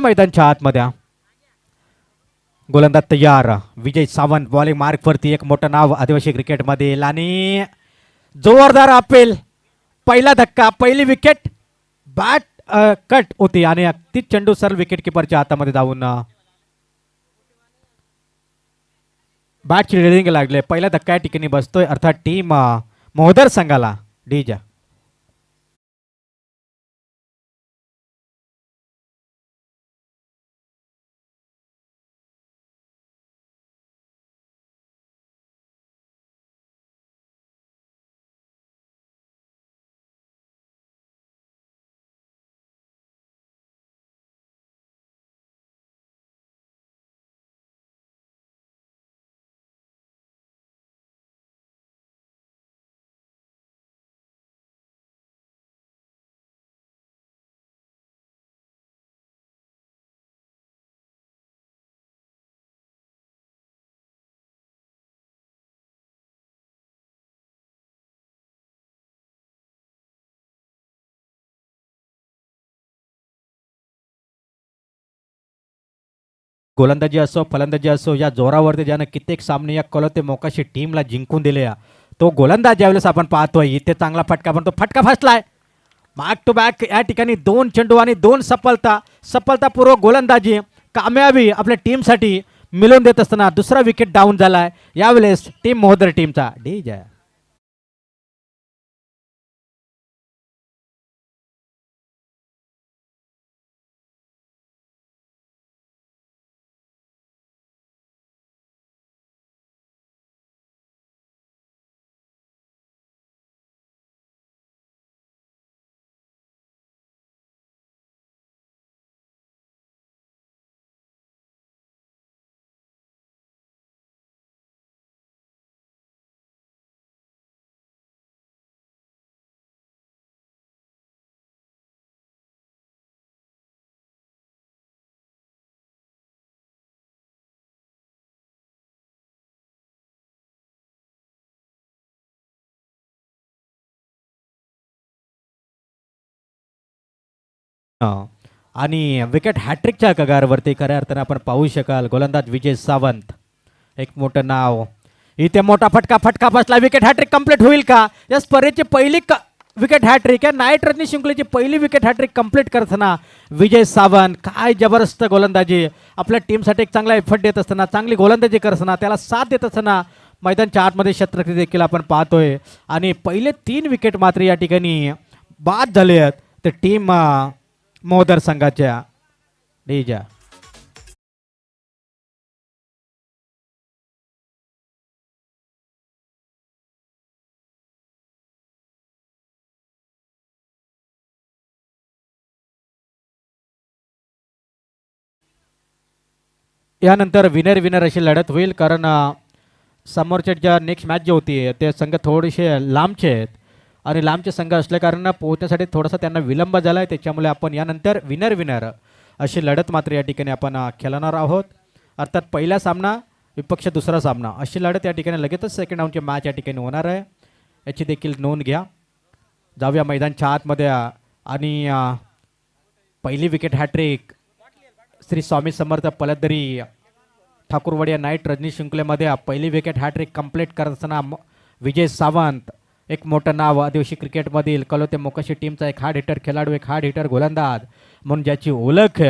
मैदानच्या आतमध्ये गोलंदाज तयार. विजय सावंत बॉलिंग मार्क वरती. एक मोठं नाव आदिवासी क्रिकेट मध्ये आणि जोरदार अपेल. पहिला धक्का, पहिली विकेट. बॅट कट होती आणि तीच चेंडू सरळ विकेट किपरच्या हातामध्ये जाऊन बॅटची रिडिंग लागले. पहिला धक्का या ठिकाणी बसतोय अर्थात टीम मोहदर संघाला डीजा. गोलंदाजी असो फलंदाजी असो या जोरावरती ज्यानं कित्येक सामने या कलोते मोकाशी टीमला जिंकून दिले. तो गोलंदाज ज्यावेळेस आपण पाहतोय इथे चांगला फटका पण तो फटका फसलाय. बॅक टू बॅक या ठिकाणी 2 चेंडू आणि 2 सफलतापूर्वक गोलंदाजी कामयाबी आपल्या टीमसाठी मिळवून देत असताना दुसरा विकेट डाऊन झालाय यावेळेस टीम मोहदर टीमचा डीजा. आणि विकेट हॅट्रिकच्या कगारवरती खऱ्या अर्थानं आपण पाहू शकाल गोलंदाज विजय सावंत. एक मोठं नाव. इथे मोठा फटका बसला. विकेट हॅट्रिक कंप्लीट होईल का? या स्पर्धेची पहिली विकेट हॅट्रिक या नाईट रजनी शृंखलेची पहिली विकेट हॅट्रिक कंप्लीट करताना विजय सावंत. काय जबरदस्त गोलंदाजी. आपल्या टीमसाठी एक चांगला एफर्ट देत असताना चांगली गोलंदाजी करताना त्याला साथ देत असताना मैदानच्या आतमध्ये शतरक्षक देखील आपण पाहतोय. आणि पहिले 3 विकेट मात्र या ठिकाणी बाद झाले आहेत तर टीम मोहदर संघाच्या डीजा. यानंतर विनर अशी लढत होईल कारण समोरच्या ज्या नेक्स्ट मॅच जी होती ते संघ थोडेसे लांबचे आहेत आणि लांबचे संघ असल्या कारण पोहोचण्यासाठी थोडासा त्यांना विलंब झाला आहे. त्याच्यामुळे आपण यानंतर विनर अशी लढत मात्र या ठिकाणी आपण खेळणार आहोत. अर्थात पहिला सामना विपक्ष दुसरा सामना अशी लढत या ठिकाणी लगेचच सेकंड राऊंडची मॅच या ठिकाणी होणार आहे. याची देखील नोंद घ्या. जाऊया मैदानच्या आतमध्ये आणि पहिली विकेट हॅट्रिक श्री स्वामी समर्थ पलदरी ठाकूरवाडी या नाईट रजनी शृंखलेमध्ये पहिली विकेट हॅट्रिक कंप्लीट करत असताना विजय सावंत. एक मोठं नाव आदिवासी क्रिकेटमधील कलोते मोकाशी टीमचा एक हार्ड हिटर खेळाडू, एक हार्ड हिटर गोलंदाज म्हणून ज्याची ओळख